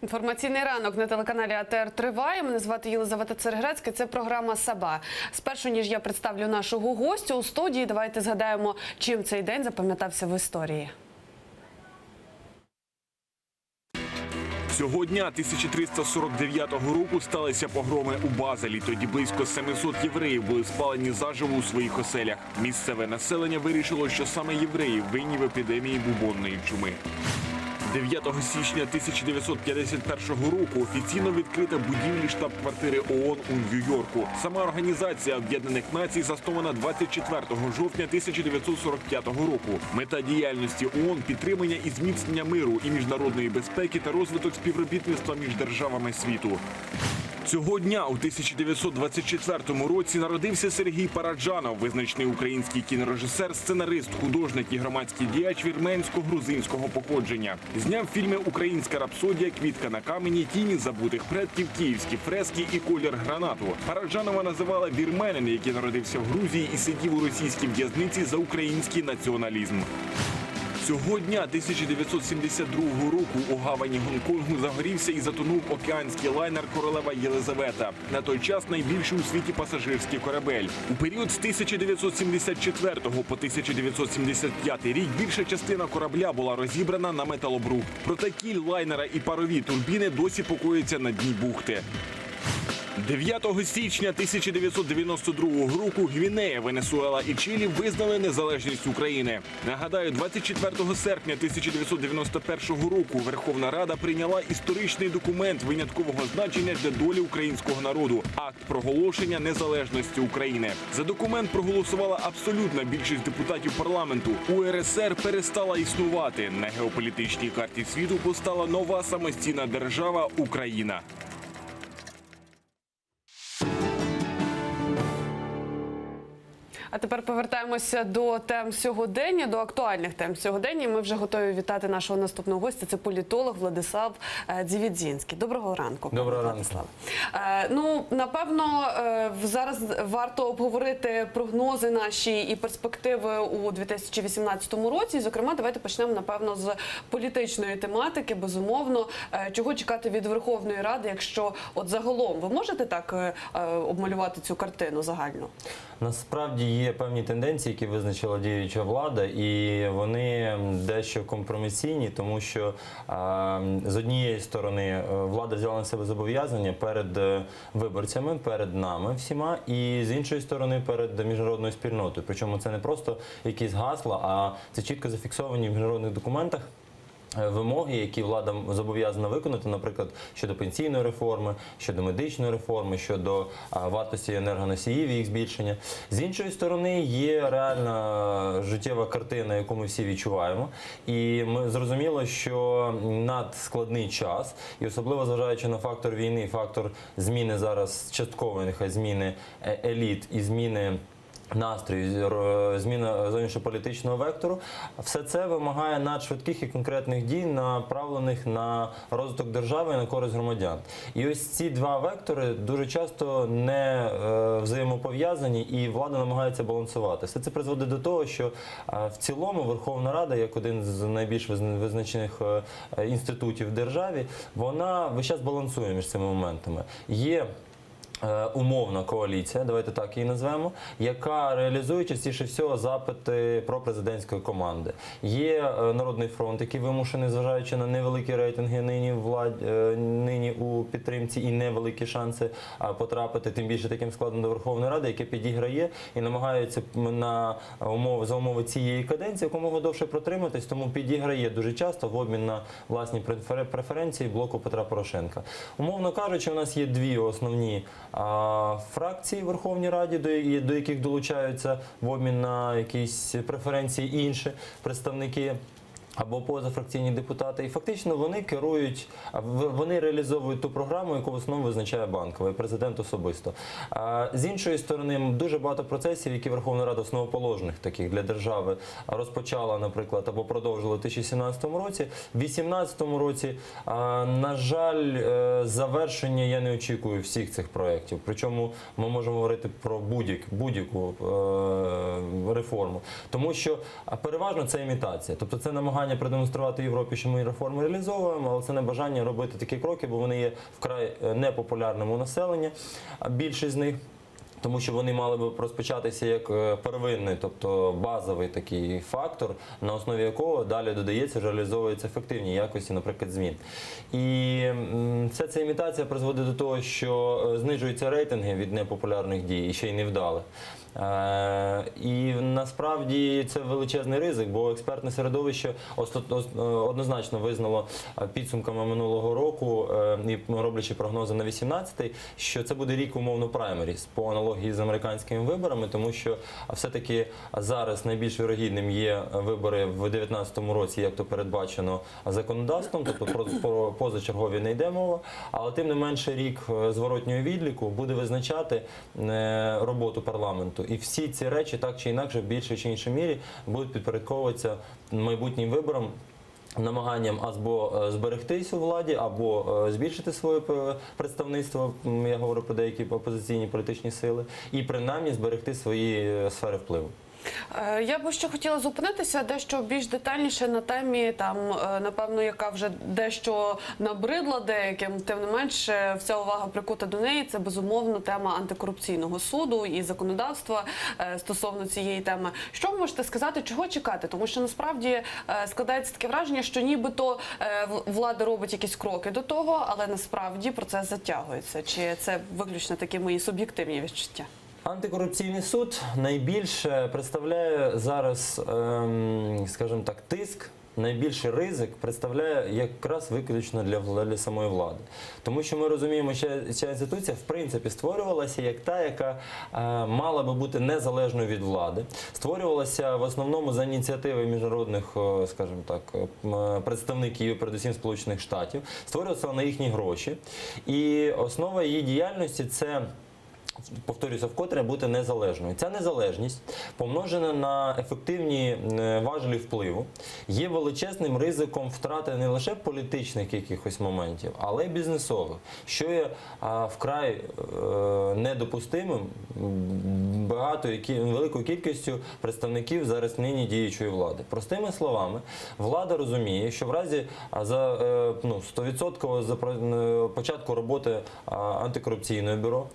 Інформаційний ранок на телеканалі АТР триває. Мене звати Єлизавета Церегрецька. Це програма «Саба». Спершу, ніж я представлю нашого гостя у студії, давайте згадаємо, чим цей день запам'ятався в історії. Цього дня 1349 року сталися погроми у Базелі. Тоді близько 700 євреїв були спалені заживо у своїх оселях. Місцеве населення вирішило, що саме євреї винні в епідемії бубонної чуми. 9 січня 1951 року офіційно відкрита будівлі штаб-квартири ООН у Нью-Йорку. Сама Організація Об'єднаних Націй заснована 24 жовтня 1945 року. Мета діяльності ООН – підтримання і зміцнення миру і міжнародної безпеки та розвиток співробітництва між державами світу. Цього дня у 1924 році народився Сергій Параджанов, визначний український кінорежисер, сценарист, художник і громадський діяч вірменсько-грузинського походження. Зняв фільми «Українська рапсодія», «Квітка на камені», «Тіні забутих предків», «Київські фрески» і «Колір гранату». Параджанова називали вірменин, який народився в Грузії і сидів у російській в'язниці за український націоналізм. Цього дня 1972 року у гавані Гонконгу загорівся і затонув океанський лайнер «Королева Єлизавета». На той час найбільший у світі пасажирський корабель. У період з 1974 по 1975 рік більша частина корабля була розібрана на металобрухт. Проте кіль лайнера і парові турбіни досі покояться на дні бухти. 9 січня 1992 року Гвінея, Венесуела і Чилі визнали незалежність України. Нагадаю, 24 серпня 1991 року Верховна Рада прийняла історичний документ виняткового значення для долі українського народу – акт проголошення незалежності України. За документ проголосувала абсолютна більшість депутатів парламенту. УРСР перестала існувати. На геополітичній карті світу постала нова самостійна держава – Україна. А тепер повертаємося до тем сьогодення, до актуальних тем сьогодення. Ми вже готові вітати нашого наступного гостя. Це політолог Владислав Дзівідзінський. Доброго ранку. Доброго ранку. Ну, напевно, зараз варто обговорити прогнози наші і перспективи у 2018 році. Зокрема, давайте почнемо, напевно, з політичної тематики. Безумовно, чого чекати від Верховної Ради, якщо от загалом ви можете так обмалювати цю картину загальну? Насправді є певні тенденції, які визначила діюча влада, і вони дещо компромісійні, тому що з однієї сторони влада взяла на себе зобов'язання перед виборцями, перед нами всіма, і з іншої сторони перед міжнародною спільнотою. Причому це не просто якісь гасла, а це чітко зафіксовані в міжнародних документах вимоги, які влада зобов'язана виконати, наприклад, щодо пенсійної реформи, щодо медичної реформи, щодо вартості енергоносіїв і їх збільшення. З іншої сторони, є реальна життєва картина, яку ми всі відчуваємо. І ми зрозуміло, що надскладний час, і особливо зважаючи на фактор війни, фактор зміни зараз часткової, нехай зміни еліт і зміни настрою, зміна зовнішньополітичного вектору, все це вимагає надшвидких і конкретних дій, направлених на розвиток держави і на користь громадян. І ось ці два вектори дуже часто не взаємопов'язані, і влада намагається балансувати. Все це призводить до того, що в цілому Верховна Рада, як один з найбільш визначених інститутів в державі, вона весь час балансує між цими моментами. Є умовна коаліція, давайте так її назвемо, яка реалізує частіше всього запити пропрезидентської команди. Є Народний фронт, який вимушений, зважаючи на невеликі рейтинги нині у підтримці і невеликі шанси потрапити, тим більше таким складом до Верховної Ради, яке підіграє і намагається за умови цієї каденції якомога довше протриматись, тому підіграє дуже часто в обмін на власні преференції блоку Петра Порошенка. Умовно кажучи, у нас є дві основні фракції в Верховній Раді, до яких долучаються в обмін на якісь преференції інші представники або позафракційні депутати. І фактично вони керують, вони реалізовують ту програму, яку в основному визначає Банкова і президент особисто. З іншої сторони, дуже багато процесів, які Верховна Рада основоположних таких для держави розпочала, наприклад, або продовжила у 2017 році. В 2018 році, на жаль, завершення я не очікую всіх цих проєктів. Причому ми можемо говорити про будь-яку реформу. Тому що переважно це імітація. Тобто це намагання намагання продемонструвати Європі, що ми реформи реалізовуємо, але це не бажання робити такі кроки, бо вони є вкрай непопулярними у населення, більшість з них. Тому що вони мали б розпочатися як первинний, тобто базовий такий фактор, на основі якого далі додається, реалізовуються ефективні якості, наприклад, змін. І вся ця імітація призводить до того, що знижуються рейтинги від непопулярних дій, і ще й невдалих. І насправді це величезний ризик, бо експертне середовище однозначно визнало підсумками минулого року і роблячи прогнози на 18-й, що це буде рік умовно праймеріс по аналогії з американськими виборами, тому що все-таки зараз найбільш вірогідним є вибори в 2019 році, як то передбачено законодавством, тобто про позачергові не йде мова, але тим не менше рік зворотнього відліку буде визначати роботу парламенту. І всі ці речі так чи інакше в більшій чи іншій мірі будуть підпорядковуватися майбутнім виборам, намаганням або зберегтись у владі, або збільшити своє представництво, я говорю про деякі опозиційні політичні сили, і принаймні зберегти свої сфери впливу. Я би ще хотіла зупинитися дещо більш детальніше на темі, там, напевно, яка вже дещо набридла деяким, тим не менш, вся увага прикута до неї, це безумовно тема антикорупційного суду і законодавства стосовно цієї теми. Що ви можете сказати, чого чекати? Тому що насправді складається таке враження, що нібито влада робить якісь кроки до того, але насправді процес затягується. Чи це виключно такі мої суб'єктивні відчуття? Антикорупційний суд найбільше представляє зараз, скажімо так, тиск, найбільший ризик представляє якраз виключно для самої влади. Тому що ми розуміємо, що ця інституція в принципі створювалася як та, яка мала би бути незалежною від влади. Створювалася в основному за ініціативи міжнародних, скажімо так, представників, передусім Сполучених Штатів. Створювалася на їхні гроші. І основа її діяльності – це, повторюся вкотре, бути незалежною. Ця незалежність, помножена на ефективні важелі впливу, є величезним ризиком втрати не лише політичних якихось моментів, але й бізнесових, що є вкрай недопустимим великою кількістю представників зараз нині діючої влади. Простими словами, влада розуміє, що в разі за 100% початку роботи антикорупційного бюро,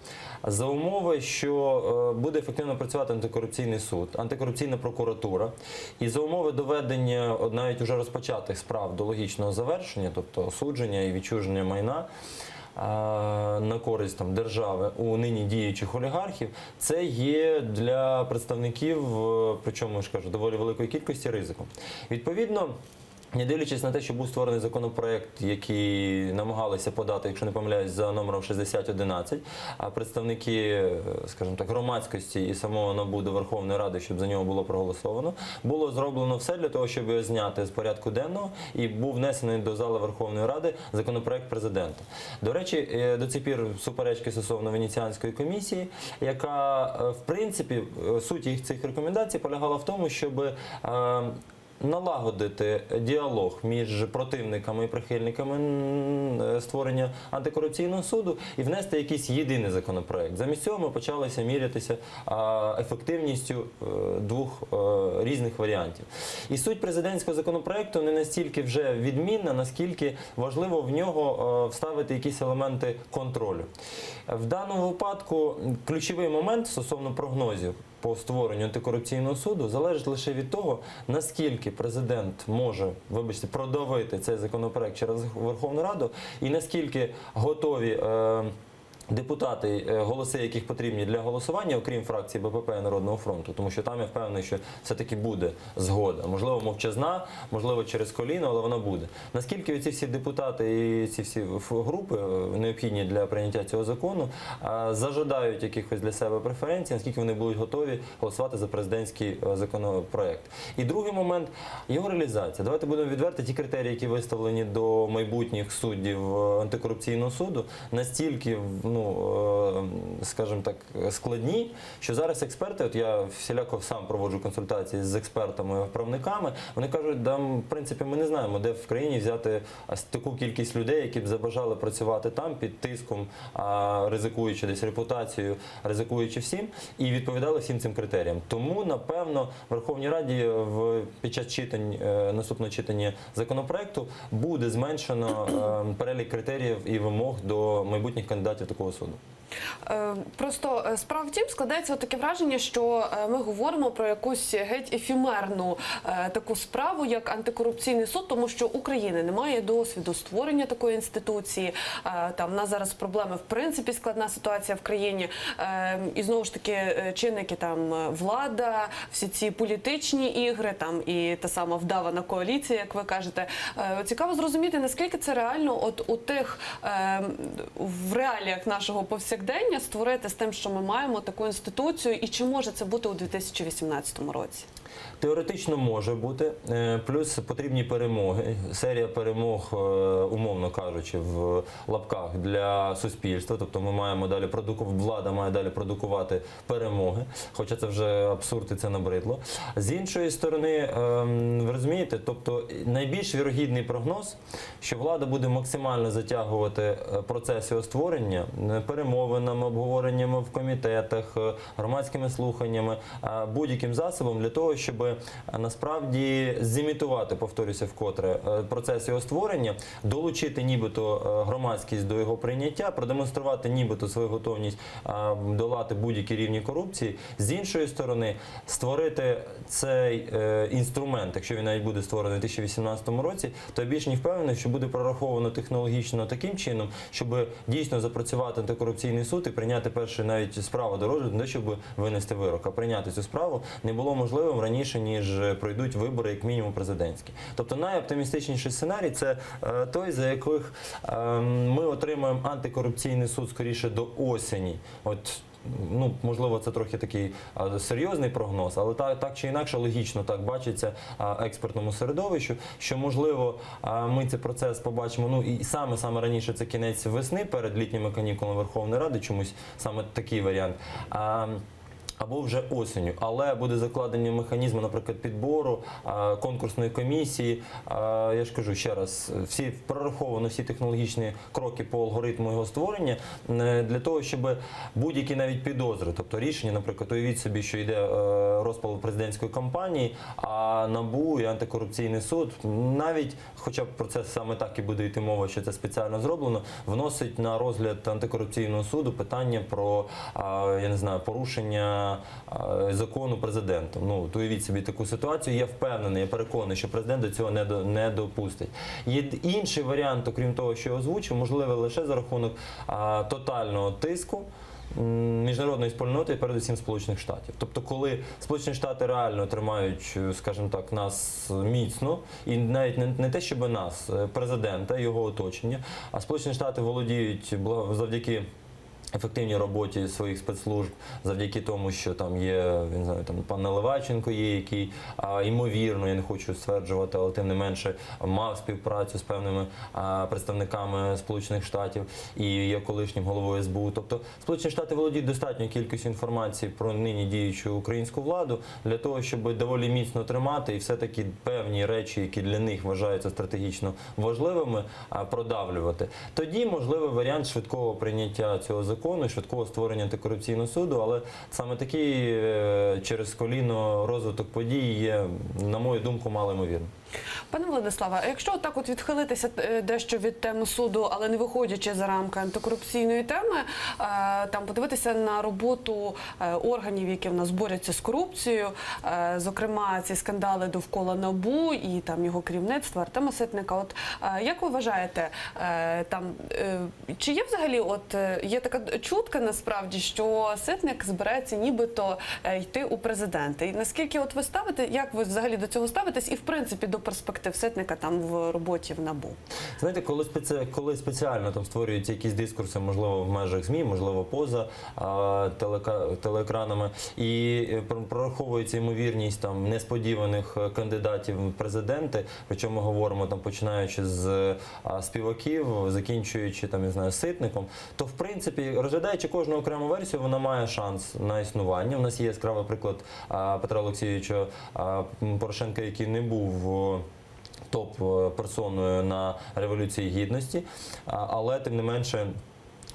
за умови, що буде ефективно працювати антикорупційний суд, антикорупційна прокуратура, і за умови доведення навіть уже розпочатих справ до логічного завершення, тобто осудження і відчуження майна на користь держави у нині діючих олігархів, це є для представників, причому, я ж кажу, доволі великої кількості ризиком. Відповідно, не дивлячись на те, що був створений законопроект, який намагалися подати, якщо не помиляюсь, за номером 6011, а представники, скажімо так, громадськості і самого НАБУ до Верховної Ради, щоб за нього було проголосовано, було зроблено все для того, щоб його зняти з порядку денного, і був внесений до зали Верховної Ради законопроект президента. До речі, до цих пір суперечки стосовно Венеціанської комісії, яка, в принципі, суть цих рекомендацій полягала в тому, щоб налагодити діалог між противниками і прихильниками створення антикорупційного суду і внести якийсь єдиний законопроект. Замість цього ми почалися мірятися ефективністю двох різних варіантів. І суть президентського законопроекту не настільки вже відмінна, наскільки важливо в нього вставити якісь елементи контролю. В даному випадку ключовий момент стосовно прогнозів по створенню антикорупційного суду залежить лише від того, наскільки президент може, продавити цей законопроект через Верховну Раду і наскільки готові депутати, голоси яких потрібні для голосування, окрім фракції БПП і Народного фронту, тому що там я впевнений, що все-таки буде згода. Можливо, мовчазна, можливо, через коліно, але вона буде. Наскільки ці всі депутати і ці всі групи, необхідні для прийняття цього закону, зажадають якихось для себе преференцій, наскільки вони будуть готові голосувати за президентський законопроект. І другий момент – його реалізація. Давайте будемо відверти, ті критерії, які виставлені до майбутніх суддів антикорупційного суду, настільки скажімо так, складні, що зараз експерти, от я всіляко сам проводжу консультації з експертами, правниками, вони кажуть, да, в принципі, ми не знаємо, де в країні взяти таку кількість людей, які б забажали працювати там під тиском, ризикуючи десь репутацією, ризикуючи всім, і відповідали всім цим критеріям. Тому, напевно, в Верховній Раді під час наступного читання законопроекту буде зменшено перелік критеріїв і вимог до майбутніх кандидатів такого суду. Просто справа в тім, складається таке враження, що ми говоримо про якусь геть ефемерну таку справу, як антикорупційний суд, тому що України немає досвіду створення такої інституції. Там в нас зараз проблеми, в принципі, складна ситуація в країні. І знову ж таки чинники там влада, всі ці політичні ігри, там і та сама вдавана коаліція, як ви кажете. Цікаво зрозуміти, наскільки це реально от у тих в реаліях нашого повсякдення створити з тим, що ми маємо таку інституцію, і чи може це бути у 2018 році? Теоретично може бути, плюс потрібні перемоги, серія перемог, умовно кажучи, в лапках для суспільства, тобто ми маємо далі влада має далі продукувати перемоги, хоча це вже абсурд і це набридло. З іншої сторони, ви розумієте, тобто найбільш вірогідний прогноз, що влада буде максимально затягувати процес його створення перемовинами, обговореннями в комітетах, громадськими слуханнями, будь-яким засобом для того, щоб насправді зімітувати, повторюся вкотре, процес його створення, долучити нібито громадськість до його прийняття, продемонструвати нібито свою готовність долати будь-які рівні корупції. З іншої сторони, створити цей інструмент, якщо він навіть буде створений у 2018 році, то я більш ніж впевнений, що буде прораховано технологічно таким чином, щоб дійсно запрацювати антикорупційний суд і прийняти перший навіть справу до розгляду, не щоб винести вирок, а прийняти цю справу не було можливим раніше, ніж пройдуть вибори, як мінімум президентські. Тобто найоптимістичніший сценарій – це той, за яких ми отримаємо антикорупційний суд скоріше до осені. Можливо, це трохи такий серйозний прогноз, але так чи інакше логічно так бачиться експертному середовищу, що, можливо, ми цей процес побачимо, і саме раніше це кінець весни, перед літніми канікулами Верховної Ради, чомусь саме такий варіант. Або вже осінню, але буде закладені механізми, наприклад, підбору, конкурсної комісії. Я ж кажу ще раз, прораховано всі технологічні кроки по алгоритму його створення для того, щоб будь-які навіть підозри, тобто рішення, наприклад, уявіть собі, що йде розпал президентської кампанії, а НАБУ і антикорупційний суд, навіть, хоча б про це саме так і буде йти мова, що це спеціально зроблено, вносить на розгляд антикорупційного суду питання про, я не знаю, порушення закону президентом. Уявіть собі таку ситуацію. Я впевнений, я переконаний, що президент до цього не допустить. Є інший варіант, окрім того, що я озвучив, можливо лише за рахунок тотального тиску міжнародної спільноти, передусім Сполучених Штатів. Тобто, коли Сполучені Штати реально тримають, скажімо так, нас міцно, і навіть не те, щоб нас, президента, його оточення, а Сполучені Штати володіють завдяки ефективній роботі своїх спецслужб, завдяки тому, що там є, не знаю, там пан Наливайченко є, який ймовірно, я не хочу стверджувати, але тим не менше мав співпрацю з певними представниками Сполучених Штатів і є колишнім головою СБУ. Тобто Сполучені Штати володіють достатньою кількістю інформації про нині діючу українську владу для того, щоб доволі міцно тримати і все-таки певні речі, які для них вважаються стратегічно важливими, продавлювати. Тоді можливий варіант швидкого прийняття цього закону, швидкого створення антикорупційного суду, але саме такий через коліно розвиток подій є, на мою думку, малоймовірним. Пане Владиславе, а якщо так от відхилитися дещо від теми суду, але не виходячи за рамки антикорупційної теми, там подивитися на роботу органів, які в нас борються з корупцією, зокрема ці скандали довкола НАБУ і там його керівництва Артема Ситника. От як ви вважаєте, там чи є взагалі є така чутка насправді, що Ситник збирається нібито йти у президенти? І наскільки ви ставите, як ви взагалі до цього ставитесь і в принципі до перспектив Ситника там в роботі в НАБУ? Знаєте, коли спеціально там створюються якісь дискурси, можливо, в межах ЗМІ, можливо, поза телеекранами, і прораховується ймовірність там несподіваних кандидатів в президенти, причому ми говоримо там починаючи з співаків, закінчуючи там, я знаю, Ситником, то в принципі, розглядаючи кожну окрему версію, вона має шанс на існування. У нас є яскравий приклад Петра Олексійовича Порошенка, який не був топ-персоною на Революції Гідності, але тим не менше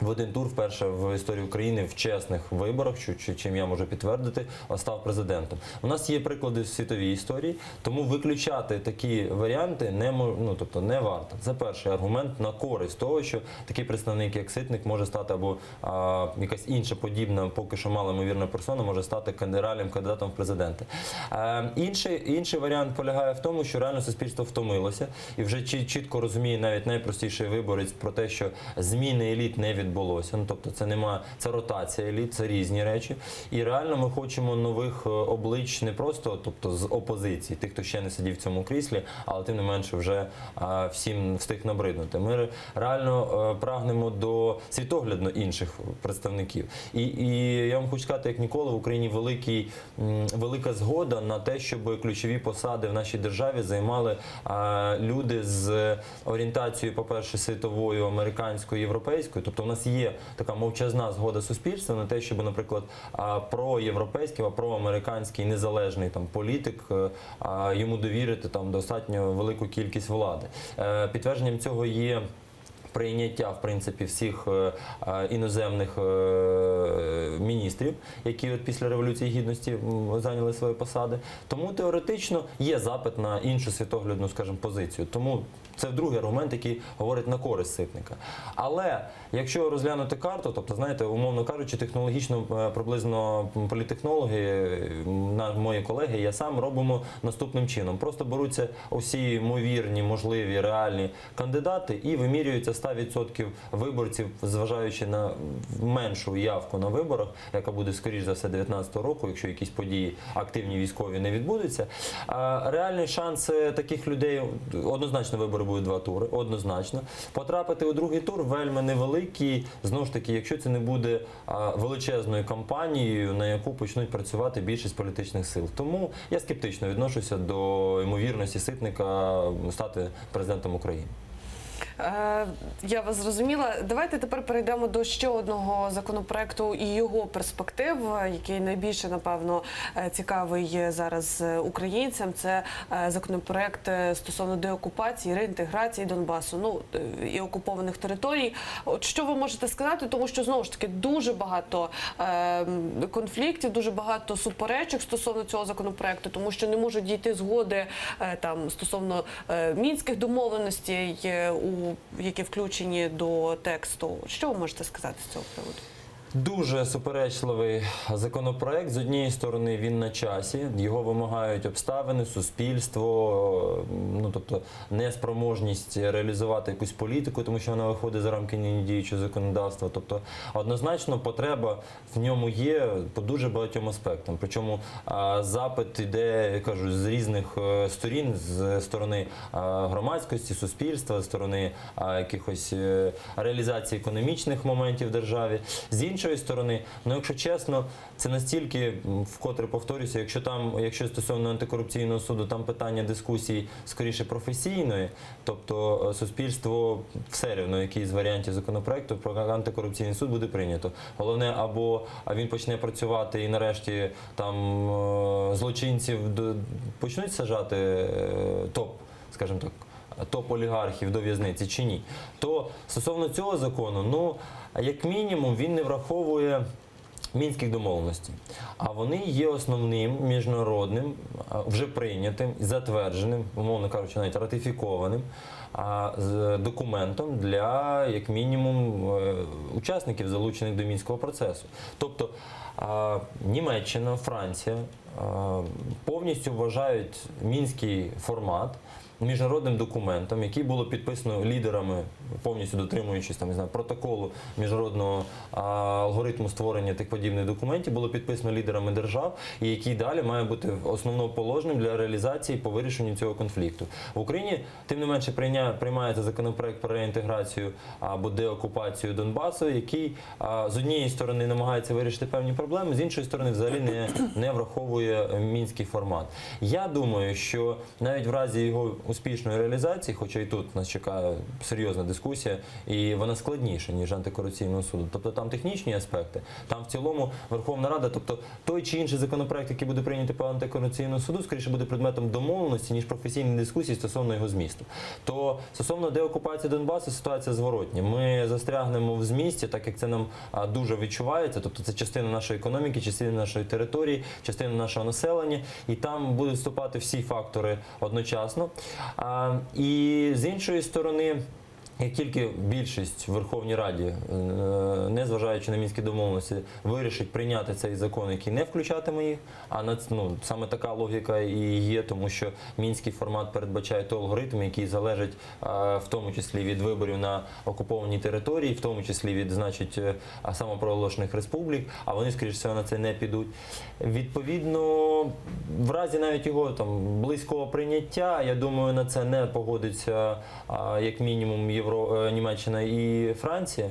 в один тур вперше в історії України в чесних виборах, чим я можу підтвердити, став президентом. У нас є приклади в світовій історії, тому виключати такі варіанти не варто. Це перший аргумент на користь того, що такий представник, як Ситник, може стати або якась інша подібна, поки що малоймовірна персона, може стати реальним кандидатом в президенти. Інший варіант полягає в тому, що реально суспільство втомилося і вже чітко розуміє навіть найпростіший виборець про те, що зміни еліт не відбулося. Тобто це ротація еліт, це різні речі. І реально ми хочемо нових облич не просто з опозиції, тих, хто ще не сидів в цьому кріслі, але тим не менше вже всім встиг набриднути. Ми реально прагнемо до світоглядно інших представників. І я вам хочу сказати, як ніколи в Україні велика згода на те, щоб ключові посади в нашій державі займали люди з орієнтацією, по-перше, світовою, американською, європейською. Тобто у нас є така мовчазна згода суспільства на те, щоб, наприклад, проєвропейський, проамериканський незалежний політик йому довірити достатньо велику кількість влади. Підтвердженням цього є прийняття, в принципі, всіх іноземних міністрів, які після Революції Гідності зайняли свої посади. Тому теоретично є запит на іншу світоглядну, скажімо, позицію. Тому це другий аргумент, який говорить на користь Ситника. Але якщо розглянути карту, тобто, знаєте, умовно кажучи, технологічно, приблизно політтехнологи, мої колеги, я сам робимо наступним чином. Просто беруться усі ймовірні, можливі, реальні кандидати і вимірюються 100% виборців, зважаючи на меншу явку на виборах, яка буде, скоріш за все, 2019 року, якщо якісь події активні військові не відбудуться. Реальний шанс таких людей, однозначно вибори будуть 2 тури, однозначно. Потрапити у другий тур вельми невеликий, знову ж таки, якщо це не буде величезною кампанією, на яку почнуть працювати більшість політичних сил. Тому я скептично відношуся до ймовірності Ситника стати президентом України. Я вас зрозуміла. Давайте тепер перейдемо до ще одного законопроекту і його перспектив, який найбільше, напевно, цікавий зараз українцям. Це законопроект стосовно деокупації, реінтеграції Донбасу, і окупованих територій. От що ви можете сказати? Тому що, знову ж таки, дуже багато конфліктів, дуже багато суперечок стосовно цього законопроекту, тому що не можуть дійти згоди стосовно мінських домовленостей, які включені до тексту. Що ви можете сказати з цього приводу? Дуже суперечливий законопроект. З однієї сторони, він на часі, його вимагають обставини, суспільство, тобто неспроможність реалізувати якусь політику, тому що вона виходить за рамки діючого законодавства. Тобто однозначно потреба в ньому є по дуже багатьом аспектам. Причому запит йде, я кажу, з різних сторін, з сторони громадськості, суспільства, з сторони якихось реалізації економічних моментів в державі. З іншої сторони, якщо чесно, це настільки, вкотре повторюся, якщо стосовно антикорупційного суду, там питання дискусії скоріше професійної, тобто суспільство все рівно, який з варіантів законопроекту про антикорупційний суд буде прийнято. Головне, або він почне працювати і нарешті злочинців почнуть саджати скажімо так, топ-олігархів до в'язниці чи ні. То стосовно цього закону, як мінімум, він не враховує мінських домовленостей. А вони є основним міжнародним, вже прийнятим, затвердженим, умовно кажучи, навіть ратифікованим документом для, як мінімум, учасників, залучених до мінського процесу. Тобто Німеччина, Франція повністю вважають мінський формат міжнародним документом, який було підписано лідерами повністю дотримуючись там, не знаю, протоколу міжнародного алгоритму створення тих подібних документів, було підписано лідерами держав, і який далі має бути основоположним для реалізації по вирішенню цього конфлікту. В Україні, тим не менше, приймається законопроект про реінтеграцію або деокупацію Донбасу, який з однієї сторони намагається вирішити певні проблеми, з іншої сторони взагалі не враховує мінський формат. Я думаю, що навіть в разі його успішної реалізації, хоча і тут нас чекає серйозна дискусія, і вона складніша, ніж антикорупційного суду. Тобто там технічні аспекти, там в цілому Верховна Рада, тобто той чи інший законопроект, який буде прийнятий по антикорупційному суду, скоріше буде предметом домовленості, ніж професійної дискусії стосовно його змісту. То стосовно деокупації Донбасу ситуація зворотня. Ми застрягнемо в змісті, так як це нам дуже відчувається, тобто це частина нашої економіки, частина нашої території, частина нашого населення, і там будуть вступати всі фактори одночасно. І з іншої сторони, як тільки більшість в Верховній Раді, незважаючи на мінські домовленості, вирішить прийняти цей закон, який не включатиме їх, саме така логіка і є, тому що мінський формат передбачає той алгоритм, який залежить в тому числі від виборів на окупованій території, в тому числі від, значить, самопроголошених республік, а вони, скоріш всього, на це не підуть. Відповідно, в разі навіть його там близького прийняття, я думаю, на це не погодиться як мінімум Німеччина і Франція,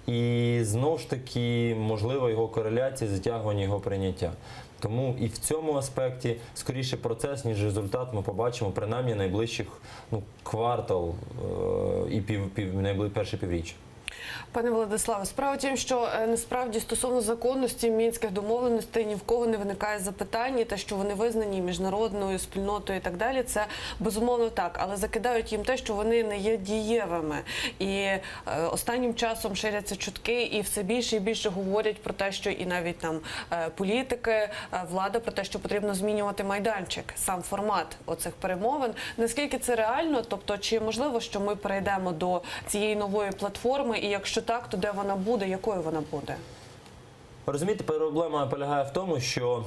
і знову ж таки можлива його кореляція, затягування його прийняття. Тому і в цьому аспекті скоріше процес, ніж результат ми побачимо принаймні найближчих квартал і перше півріччя. Пане Владиславе, справа в тім, що насправді стосовно законності мінських домовленостей ні в кого не виникає запитань, і те, що вони визнані міжнародною спільнотою і так далі, це безумовно так, але закидають їм те, що вони не є дієвими. І останнім часом ширяться чутки, і все більше і більше говорять про те, що і навіть там політики, влада про те, що потрібно змінювати майданчик, сам формат оцих перемовин. Наскільки це реально? Тобто, чи можливо, що ми перейдемо до цієї нової платформи, і якщо так, то де вона буде, якою вона буде? Розумієте, проблема полягає в тому, що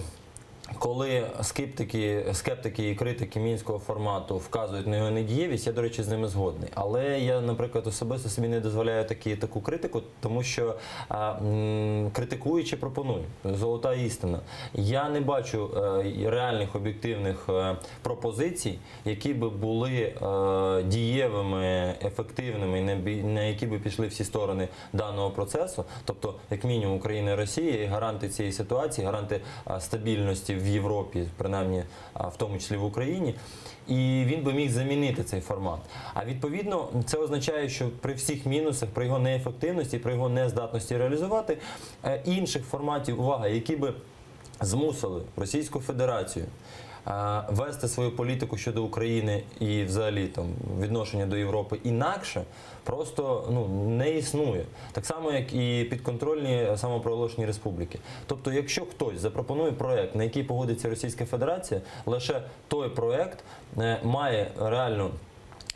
коли скептики і критики мінського формату вказують на його недієвість, я, до речі, з ними згодний. Але я, наприклад, особисто собі не дозволяю таку критику, тому що критикуючи пропоную. Золота істина. Я не бачу реальних об'єктивних пропозицій, які би були дієвими, ефективними, на які би пішли всі сторони даного процесу. Тобто, як мінімум, Україна і Росія, і гаранти цієї ситуації, гаранти стабільності в Європі, принаймні в тому числі в Україні, і він би міг замінити цей формат. А відповідно, це означає, що при всіх мінусах, при його неефективності, при його нездатності реалізувати інших форматів, увага, які би змусили Російську Федерацію вести свою політику щодо України і взагалі там відношення до Європи інакше, просто не існує. Так само, як і підконтрольні самопроголошені республіки. Тобто, якщо хтось запропонує проект, на який погодиться Російська Федерація, лише той проект має реальну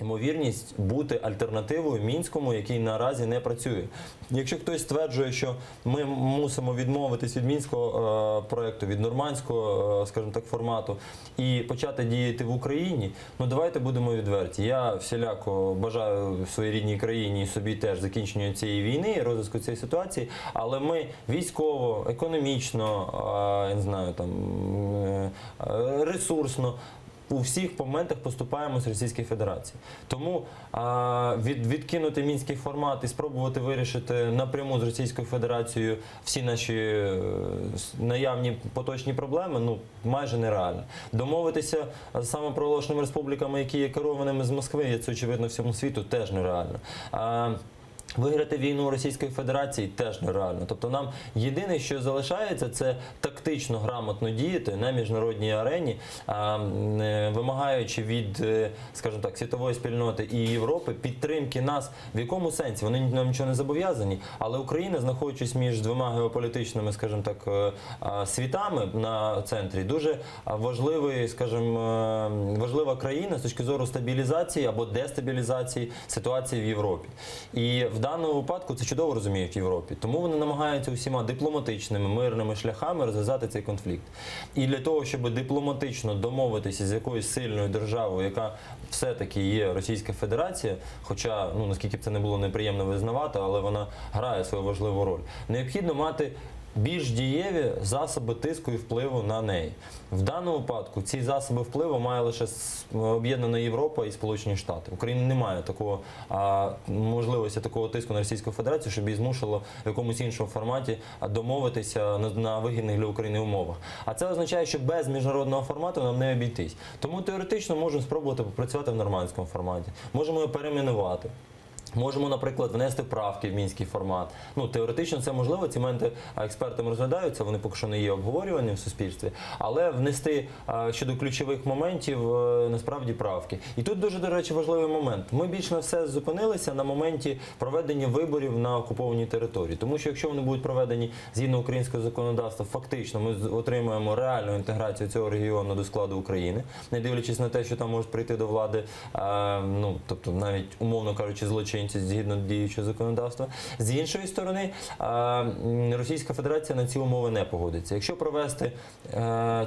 ймовірність бути альтернативою мінському, який наразі не працює. Якщо хтось стверджує, що ми мусимо відмовитись від мінського проєкту, від нормандського, скажімо так, формату і почати діяти в Україні, давайте будемо відверті. Я всіляко бажаю своїй рідній країні і собі теж закінчення цієї війни, розвитку цієї ситуації, але ми військово, економічно, я не знаю, там, ресурсно, у всіх моментах поступаємо з Російської Федерації. Тому відкинути мінський формат і спробувати вирішити напряму з Російською Федерацією всі наші наявні поточні проблеми, майже нереально. Домовитися з самопроголошеними республіками, які є керованими з Москви, це очевидно всьому світу, теж нереально. Виграти війну Російської Федерації теж нереально. Тобто нам єдине, що залишається, це тактично грамотно діяти на міжнародній арені, вимагаючи від, скажімо так, світової спільноти і Європи підтримки нас. В якому сенсі? Вони нам нічого не зобов'язані, але Україна, знаходячись між двома геополітичними, скажімо так, світами на центрі, дуже важливий, скажімо, важлива країна з точки зору стабілізації або дестабілізації ситуації в Європі. І в даному випадку це чудово розуміють в Європі. Тому вони намагаються усіма дипломатичними, мирними шляхами розв'язати цей конфлікт. І для того, щоб дипломатично домовитися з якоюсь сильною державою, яка все-таки є Російська Федерація, хоча, ну, наскільки б це не було неприємно визнавати, але вона грає свою важливу роль, необхідно мати більш дієві засоби тиску і впливу на неї. В даному випадку ці засоби впливу має лише Об'єднана Європа і Сполучені Штати. Україна не має можливості такого тиску на Російську Федерацію, щоб її змусило в якомусь іншому форматі домовитися на вигідних для України умовах. А це означає, що без міжнародного формату нам не обійтись. Тому теоретично можемо спробувати попрацювати в нормандському форматі. Можемо його перейменувати. Можемо, наприклад, внести правки в мінський формат. Ну, теоретично це можливо, ці моменти експертами розглядаються, вони поки що не є обговорюванням в суспільстві, але внести щодо ключових моментів насправді правки. І тут дуже, до речі, важливий момент. Ми більш на все зупинилися на моменті проведення виборів на окупованій території. Тому що якщо вони будуть проведені згідно українського законодавства, фактично ми отримаємо реальну інтеграцію цього регіону до складу України, не дивлячись на те, що там можуть прийти до влади, ну, тобто навіть, умовно кажучи, злочинці, згідно діючого законодавства. З іншої сторони, Російська Федерація на ці умови не погодиться. Якщо провести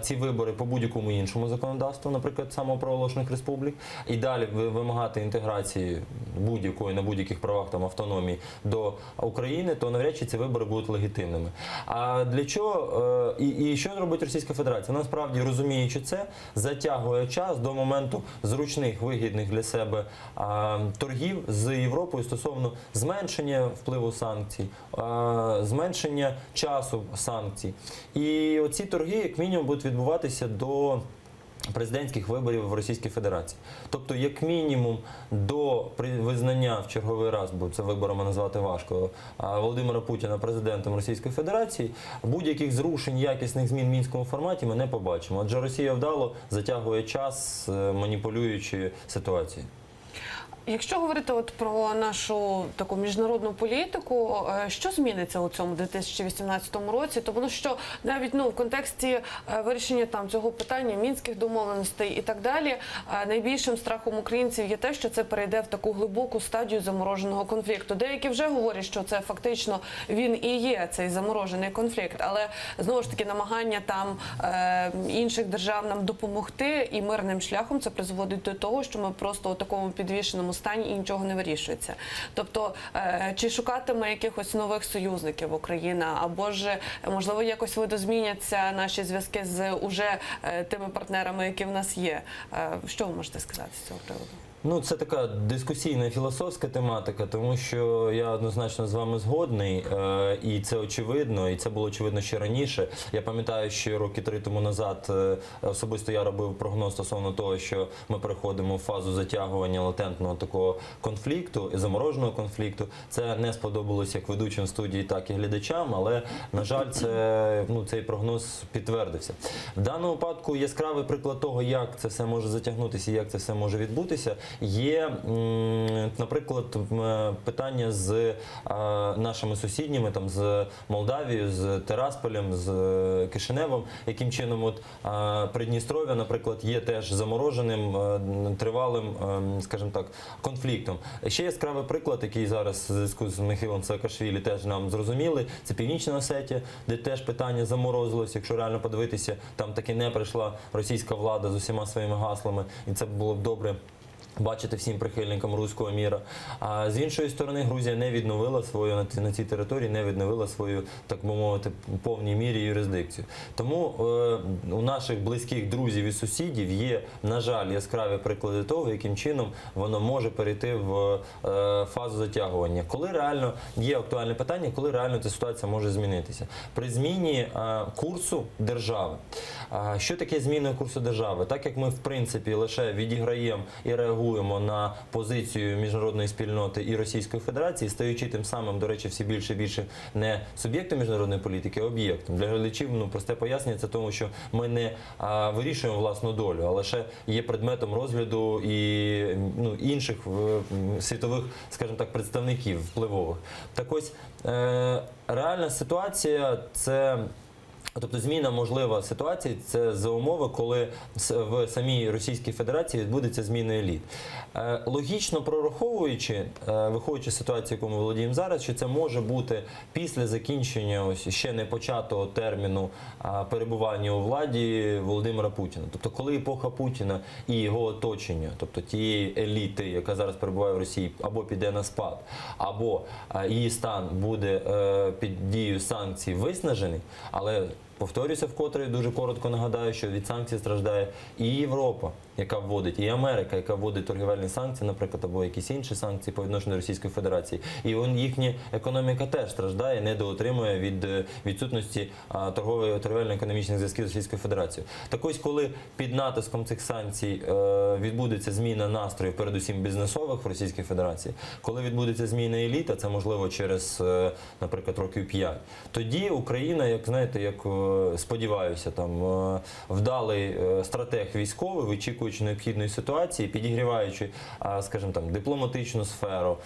ці вибори по будь-якому іншому законодавству, наприклад, самопроголошених республік, і далі вимагати інтеграції будь-якої на будь-яких правах там автономії до України, то навряд чи ці вибори будуть легітимними. А для чого і що робить Російська Федерація? Вона насправді, розуміючи це, затягує час до моменту зручних, вигідних для себе торгів з Європою стосовно зменшення впливу санкцій, зменшення часу санкцій. І оці торги, як мінімум, будуть відбуватися до президентських виборів в Російській Федерації. Тобто, як мінімум, до визнання в черговий раз, бо це виборами назвати важко, Володимира Путіна президентом Російської Федерації, будь-яких зрушень, якісних змін в мінському форматі ми не побачимо. Адже Росія вдало затягує час, маніпулюючи ситуацією. Якщо говорити от про нашу таку міжнародну політику, що зміниться у цьому 2018 році? Тому що навіть в контексті вирішення там цього питання, мінських домовленостей і так далі, найбільшим страхом українців є те, що це перейде в таку глибоку стадію замороженого конфлікту. Деякі вже говорять, що це фактично він і є цей заморожений конфлікт, але знову ж таки намагання там інших держав нам допомогти і мирним шляхом це призводить до того, що ми просто у такому підвішеному стані і нічого не вирішується. Тобто, чи шукатиме якихось нових союзників Україна, або ж, можливо, якось видозміняться наші зв'язки з уже тими партнерами, які в нас є. Що ви можете сказати з цього приводу? Ну, це така дискусійна філософська тематика, тому що я однозначно з вами згодний, і це очевидно, і це було очевидно ще раніше. Я пам'ятаю, що роки 3 тому назад особисто я робив прогноз стосовно того, що ми переходимо в фазу затягування латентного такого конфлікту, замороженого конфлікту. Це не сподобалося як ведучим студії, так і глядачам, але, на жаль, цей прогноз підтвердився. В даному випадку яскравий приклад того, як це все може затягнутися і як це все може відбутися, є, наприклад, питання з нашими сусідніми, там, з Молдавією, з Тирасполем, з Кишиневом, яким чином Придністров'я, наприклад, є теж замороженим, тривалим, скажімо так, конфліктом. Ще яскравий приклад, який зараз в зв'язку з Михайлом Саакашвілі теж нам зрозуміли, це Північна Осетія, де теж питання заморозилось. Якщо реально подивитися, там таки не прийшла російська влада з усіма своїми гаслами, і це було б добре бачити всім прихильникам руського міра. А з іншої сторони, Грузія не відновила свою, на цій території не відновила свою, так би мовити, в повній мірі юрисдикцію. Тому у наших близьких друзів і сусідів є, на жаль, яскраві приклади того, яким чином воно може перейти в фазу затягування. Коли реально є актуальне питання, коли реально ця ситуація може змінитися. При зміні курсу держави. Що таке зміна курсу держави? Так як ми, в принципі, лише відіграємо і реагуємо на позицію міжнародної спільноти і Російської Федерації, стаючи тим самим, до речі, все більше і більше не суб'єктом міжнародної політики, а об'єктом. Для глядачів просте пояснення – це тому, що ми не вирішуємо власну долю, а лише є предметом розгляду і інших світових, скажімо так, представників впливових. Так ось, реальна ситуація – це Тобто зміна можлива ситуації – це за умови, коли в самій Російській Федерації відбудеться зміна еліт. Логічно прораховуючи, виходячи з ситуації, яку ми володіємо зараз, що це може бути після закінчення ось ще не початого терміну перебування у владі Володимира Путіна. Тобто коли епоха Путіна і його оточення, тобто тієї еліти, яка зараз перебуває в Росії, або піде на спад, або її стан буде під дією санкцій виснажений, але повторюся вкотре, дуже коротко нагадаю, що від санкцій страждає і Європа, яка вводить, і Америка, яка вводить торгівельні санкції, наприклад, або якісь інші санкції по відношенню до Російської Федерації. І їхня економіка теж страждає, недоотримує від відсутності торговельно-економічних зв'язків з Російською Федерацією. Так ось, коли під натиском цих санкцій відбудеться зміна настроїв, передусім бізнесових в Російській Федерації, коли відбудеться зміна еліта, це можливо через, наприклад, років 5, тоді Україна, як знаєте, як сподіваюся, там вдалий стратег військовий, вичікуючи необхідної ситуації, підігріваючи, скажімо, там дипломатичну сферу,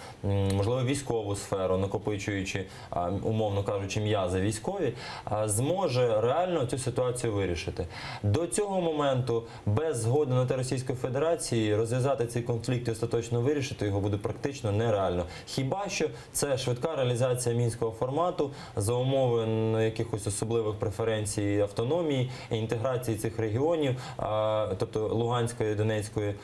можливо, військову сферу, накопичуючи, умовно кажучи, м'язи військові, зможе реально цю ситуацію вирішити. До цього моменту без згоди на те Російської Федерації розв'язати цей конфлікт і остаточно вирішити його буде практично нереально. Хіба що це швидка реалізація мінського формату за умови якихось особливих преференцій автономії, інтеграції цих регіонів, тобто Луганської, Донецької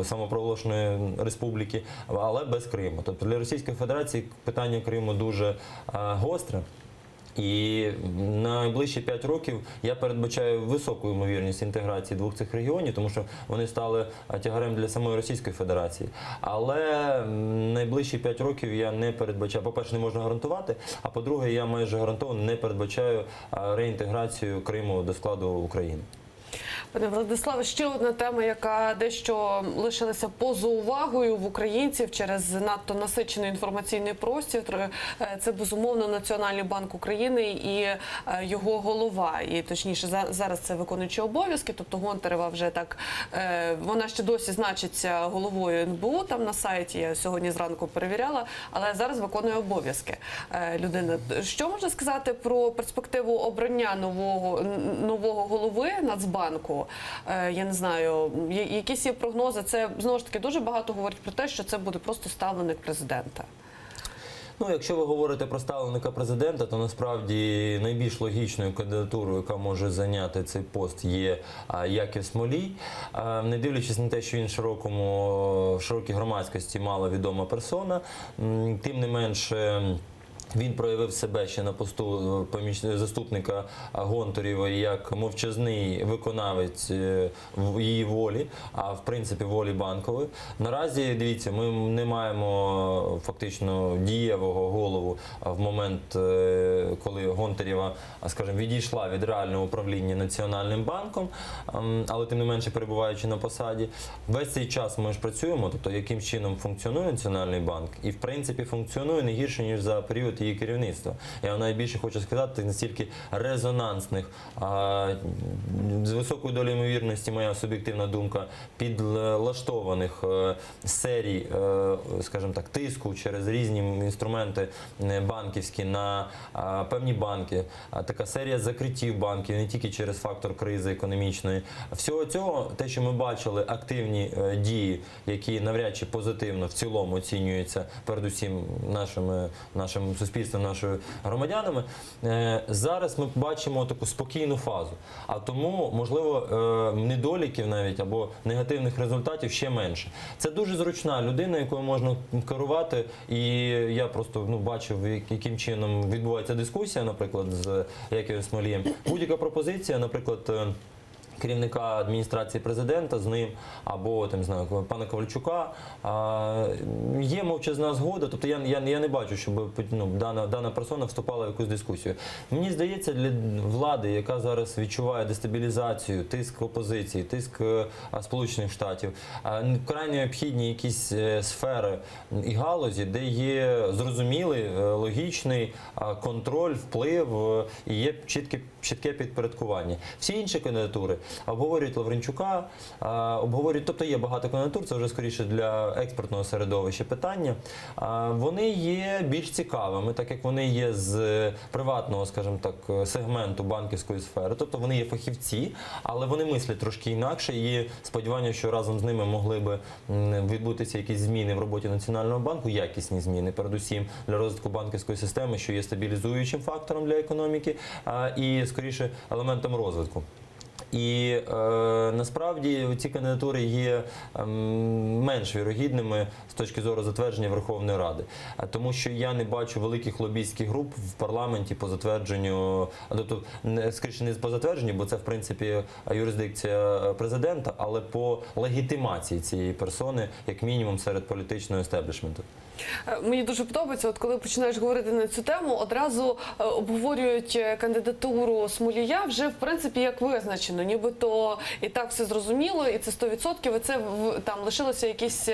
самопроголошеної республіки, але без Криму. Тобто для Російської Федерації питання Криму дуже гостре. І на найближчі 5 років я передбачаю високу ймовірність інтеграції двох цих регіонів, тому що вони стали тягарем для самої Російської Федерації. Але найближчі 5 років я не передбачаю, по-перше, не можна гарантувати, а по-друге, я майже гарантовано не передбачаю реінтеграцію Криму до складу України. Пане Владиславе, ще одна тема, яка дещо лишилася поза увагою в українців через надто насичений інформаційний простір. Це, безумовно, Національний банк України і його голова. І, точніше, зараз це виконуючий обов'язки, тобто Гонтарева вже так, вона ще досі значиться головою НБУ там на сайті, я сьогодні зранку перевіряла, але зараз виконує обов'язки людина. Що можна сказати про перспективу обрання нового голови Нацбанку? Я не знаю, якісь є прогнози. Це, знову ж таки, дуже багато говорить про те, що це буде просто ставленик президента. Ну, якщо ви говорите про ставленика президента, то насправді найбільш логічною кандидатурою, яка може зайняти цей пост, є Яків Смолій. Не дивлячись на те, що він широкій громадськості мало відома персона, тим не менше він проявив себе ще на посту заступника Гонтаревої як мовчазний виконавець її волі, а в принципі волі Банкової. Наразі, дивіться, ми не маємо фактично дієвого голову в момент, коли Гонтарева, скажімо, відійшла від реального управління Національним банком, але тим не менше перебуваючи на посаді. Весь цей час ми ж працюємо, тобто яким чином функціонує Національний банк, і в принципі функціонує не гірше, ніж за період її керівництва. Я вам найбільше хочу сказати, настільки резонансних, з високою долею ймовірності, моя суб'єктивна думка, підлаштованих серій, скажімо так, тиску через різні інструменти банківські на певні банки. Така серія закриттів банків, не тільки через фактор кризи економічної. Всього цього, те, що ми бачили, активні дії, які навряд чи позитивно в цілому оцінюються передусім нашим суспільством, нашими громадянами, зараз ми бачимо таку спокійну фазу. А тому, можливо, недоліків навіть або негативних результатів ще менше. Це дуже зручна людина, якою можна керувати, і я просто бачив, яким чином відбувається дискусія, наприклад, з Яковом Смолієм. Будь-яка пропозиція, наприклад, керівника адміністрації президента з ним, або там, знаю, пана Ковальчука, є мовчазна згода, тобто я не бачу, щоб дана персона вступала в якусь дискусію. Мені здається, для влади, яка зараз відчуває дестабілізацію, тиск опозиції, тиск Сполучених Штатів, вкрай необхідні якісь сфери і галузі, де є зрозумілий, логічний контроль, вплив і є чітке підпорядкування. Всі інші кандидатури, обговорюють Лавренчука, обговорюють, тобто є багато кандидатур, це вже скоріше для експертного середовища питання. Вони є більш цікавими, так як вони є з приватного, скажімо так, сегменту банківської сфери, тобто вони є фахівці, але вони мислять трошки інакше, і є сподівання, що разом з ними могли би відбутися якісь зміни в роботі Національного банку, якісні зміни, передусім для розвитку банківської системи, що є стабілізуючим фактором для економіки і, скоріше, елементом розвитку. І насправді ці кандидатури є менш вірогідними з точки зору затвердження Верховної Ради. Тому що я не бачу великих лобійських груп в парламенті по затвердженню, тобто, скоріше не по затвердженню, бо це в принципі юрисдикція президента, але по легітимації цієї персони, як мінімум серед політичного естеблішменту. Мені дуже подобається, от коли починаєш говорити на цю тему, одразу обговорюють кандидатуру Смолія вже, в принципі, як визначено. Нібито і так все зрозуміло, і це 100%, і це там лишилося якісь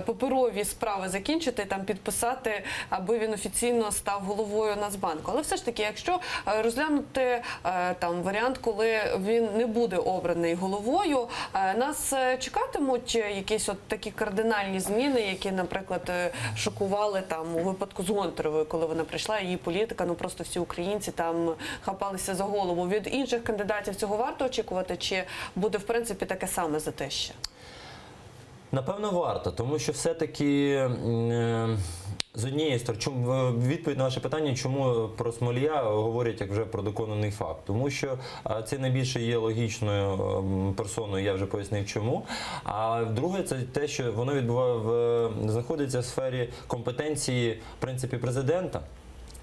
паперові справи закінчити, там підписати, аби він офіційно став головою Нацбанку. Але все ж таки, якщо розглянути там варіант, коли він не буде обраний головою, нас чекатимуть якісь от такі кардинальні зміни, які, наприклад, шокували там у випадку з Гонтаревою, коли вона прийшла, її політика, ну просто всі українці там хапалися за голову. Від інших кандидатів цього варто очікувати, чи буде в принципі таке саме затища? Напевно, варто, тому що все-таки з однієї сторони, відповідь на ваше питання, чому про Смолія говорять як вже про доконаний факт. Тому що це найбільше є логічною персоною, я вже пояснив чому. А друге, це те, що воно знаходиться в сфері компетенції, в принципі, президента.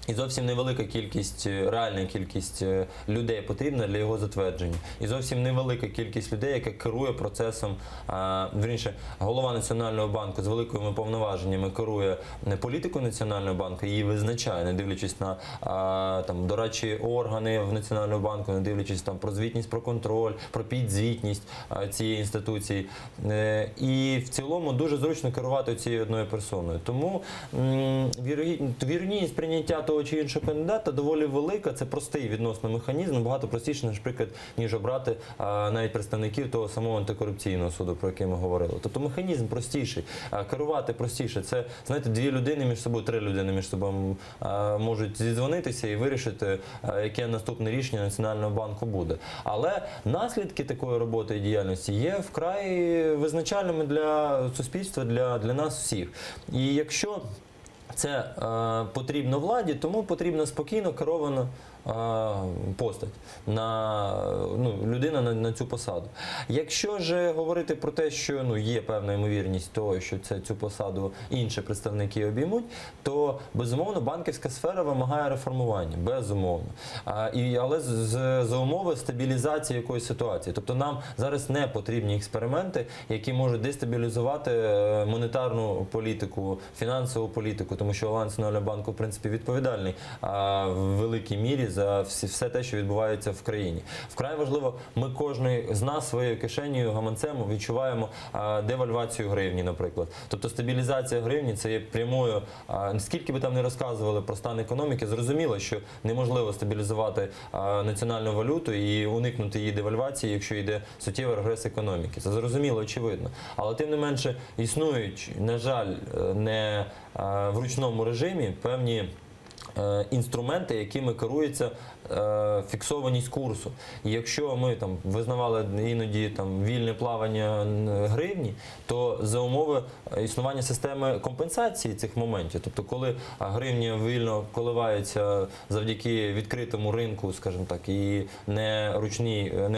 І зовсім невелика кількість, реальна кількість людей потрібна для його затвердження. І зовсім невелика кількість людей, яка керує процесом, вірніше, голова Національного банку з великими повноваженнями керує політикою Національного банку, її визначає, не дивлячись на там, дорадчі органи в Національному банку, не дивлячись там, про звітність, про контроль, про підзвітність цієї інституції. І в цілому дуже зручно керувати цією одною персоною. Тому вірогідність прийняття того чи іншого кандидата доволі велика, це простий відносно механізм, набагато простіше, наприклад, ніж обрати навіть представників того самого антикорупційного суду, про який ми говорили. Тобто механізм простіший, керувати простіше. Це, знаєте, дві людини між собою, три людини між собою можуть зідзвонитися і вирішити, яке наступне рішення Національного банку буде. Але наслідки такої роботи і діяльності є вкрай визначальними для суспільства, для нас всіх. І якщо це потрібно владі, тому потрібна спокійно керована постать, людина на цю посаду. Якщо ж говорити про те, що є певна ймовірність того, що цю посаду інші представники обіймуть, то, безумовно, банківська сфера вимагає реформування, безумовно. Але за умови стабілізації якоїсь ситуації. Тобто нам зараз не потрібні експерименти, які можуть дестабілізувати монетарну політику, фінансову політику, тому що голова Національного банку, в принципі, відповідальний в великій мірі за все те, що відбувається в країні. Вкрай важливо, ми кожен з нас своєю кишенею, гаманцем відчуваємо девальвацію гривні, наприклад. Тобто стабілізація гривні – це є прямою, скільки би там не розказували про стан економіки, зрозуміло, що неможливо стабілізувати національну валюту і уникнути її девальвації, якщо йде суттєвий регрес економіки. Це зрозуміло, очевидно. Але тим не менше існують, на жаль, не в ручному режимі певні інструменти, якими керується фіксованість курсу. І якщо ми там визнавали іноді там вільне плавання гривні, то за умови існування системи компенсації цих моментів, тобто коли гривня вільно коливається завдяки відкритому ринку, скажімо так, і не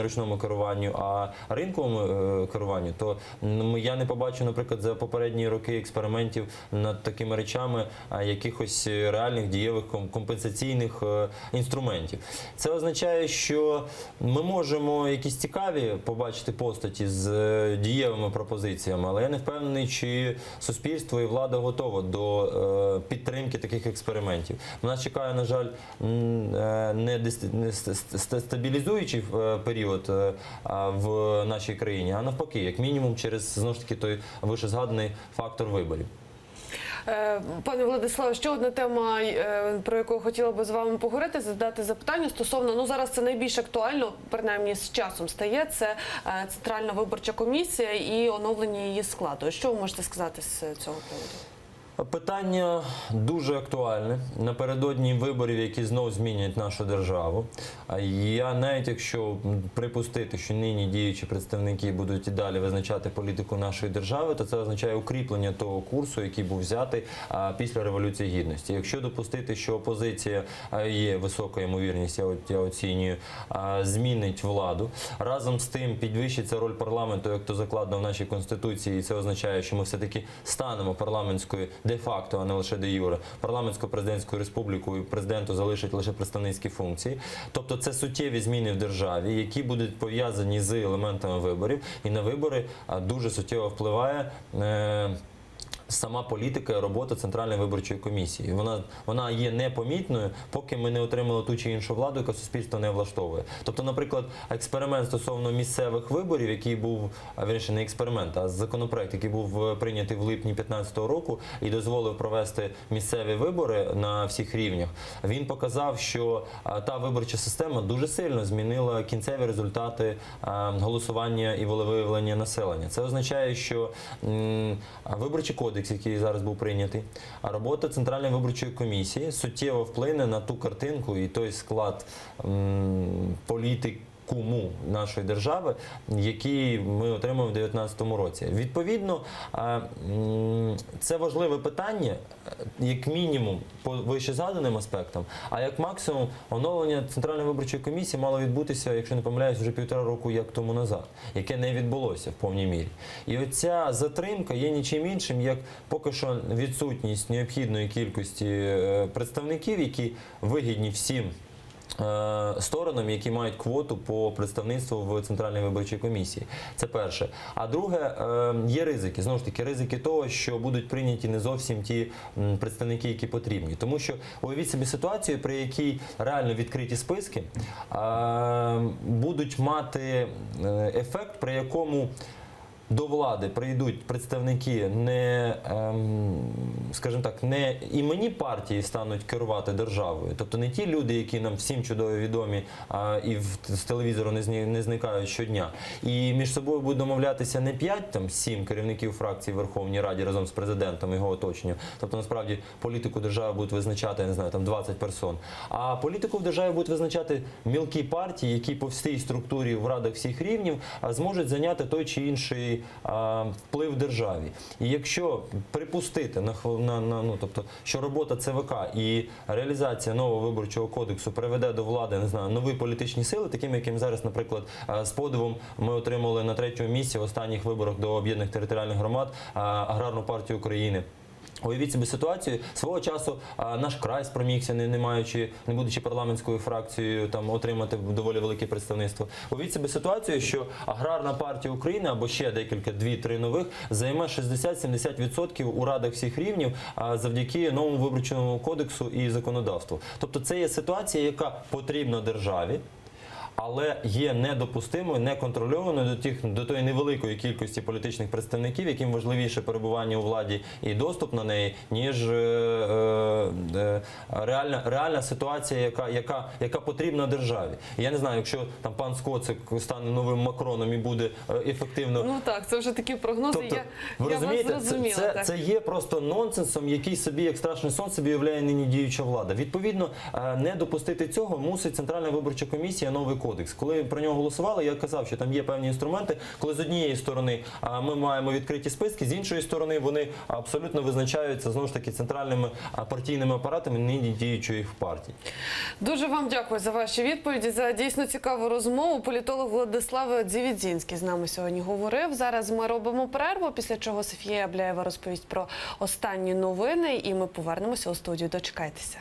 ручному керуванню, а ринковому керуванню, то я не побачу, наприклад, за попередні роки експериментів над такими речами якихось реальних дієвих компенсаційних інструментів. Це означає, що ми можемо якісь цікаві побачити постаті з дієвими пропозиціями, але я не впевнений, чи суспільство і влада готова до підтримки таких експериментів. Нас чекає, на жаль, не стабілізуючий період в нашій країні, а навпаки, як мінімум через, знову ж таки, той вищезгаданий фактор виборів. Пане Владиславе, ще одна тема, про яку я хотіла би з вами поговорити, задати запитання стосовно, ну зараз це найбільш актуально, принаймні з часом стає, це Центральна виборча комісія і оновлення її складу. Що ви можете сказати з цього приводу? Питання дуже актуальне напередодні виборів, які знов змінять нашу державу. Я навіть якщо припустити, що нині діючі представники будуть і далі визначати політику нашої держави, то це означає укріплення того курсу, який був взятий після Революції Гідності. Якщо допустити, що опозиція, є висока ймовірність, я оцінюю, змінить владу, разом з тим підвищиться роль парламенту, як то закладено в нашій Конституції, і це означає, що ми все-таки станемо парламентською де-факто, а не лише де-юре, парламентсько-президентською республікою, президенту залишать лише представницькі функції. Тобто це суттєві зміни в державі, які будуть пов'язані з елементами виборів, і на вибори дуже суттєво впливає сама політика і робота Центральної виборчої комісії. Вона є непомітною, поки ми не отримали ту чи іншу владу, яка суспільство не влаштовує. Тобто, наприклад, експеримент стосовно місцевих виборів, який був, вірніше, не експеримент, а законопроект, який був прийнятий в липні 2015 року і дозволив провести місцеві вибори на всіх рівнях, він показав, що та виборча система дуже сильно змінила кінцеві результати голосування і волевиявлення населення. Це означає, що виборчий кодекс, який зараз був прийнятий, а робота Центральної виборчої комісії суттєво вплине на ту картинку і той склад політикуму нашої держави, який ми отримали в 2019 році. Відповідно, це важливе питання, як мінімум, по вищезгаданим аспектам, а як максимум оновлення Центральної виборчої комісії мало відбутися, якщо не помиляюсь, вже 1,5 року як тому назад, яке не відбулося в повній мірі. І оця затримка є нічим іншим, як поки що відсутність необхідної кількості представників, які вигідні всім сторонам, які мають квоту по представництву в Центральній виборчій комісії. Це перше. А друге, є ризики. Знову ж таки, ризики того, що будуть прийняті не зовсім ті представники, які потрібні. Тому що уявіть собі ситуацію, при якій реально відкриті списки будуть мати ефект, при якому до влади прийдуть представники не, скажімо так, не імені партії стануть керувати державою. Тобто не ті люди, які нам всім чудово відомі і з телевізору не зникають щодня. І між собою будуть домовлятися не 5-7 керівників фракцій в Верховній Раді разом з президентом і його оточенням. Тобто насправді політику держави будуть визначати, я не знаю, 20 персон. А політику в державі будуть визначати мілкі партії, які по всій структурі в радах всіх рівнів зможуть зайняти той чи інший вплив в державі. І якщо припустити, тобто, що робота ЦВК і реалізація нового виборчого кодексу приведе до влади, не знаю, нові політичні сили, такими, яким зараз, наприклад, з подивом ми отримали на 3-му місці в останніх виборах до об'єднаних територіальних громад Аграрну партію України. Уявіть собі ситуацію, свого часу наш край спромігся, не будучи парламентською фракцією, там, отримати доволі велике представництво. Уявіть собі ситуацію, що Аграрна партія України або ще декілька, 2-3 нових, займе 60-70% у радах всіх рівнів завдяки новому виборчому кодексу і законодавству. Тобто це є ситуація, яка потрібна державі, але є недопустимою, неконтрольованою до тої невеликої кількості політичних представників, яким важливіше перебування у владі і доступ на неї, ніж реальна ситуація, яка потрібна державі. Я не знаю, якщо там пан Скоцик стане новим Макроном і буде ефективно... Ну так, це вже такі прогнози, тобто, ви розумієте, це є просто нонсенсом, який собі, як страшний сон, собі уявляє нині діюча влада. Відповідно, не допустити цього мусить Центральна виборча комісія, новий кодекс. Коли про нього голосували, я казав, що там є певні інструменти, коли з однієї сторони ми маємо відкриті списки, з іншої сторони вони абсолютно визначаються, знову ж таки, центральними партійними апаратами нині діючої партії. Дуже вам дякую за ваші відповіді, за дійсно цікаву розмову. Політолог Владислав Дзівідзінський з нами сьогодні говорив. Зараз ми робимо перерву, після чого Софія Абляєва розповість про останні новини і ми повернемося у студію. Дочекайтеся.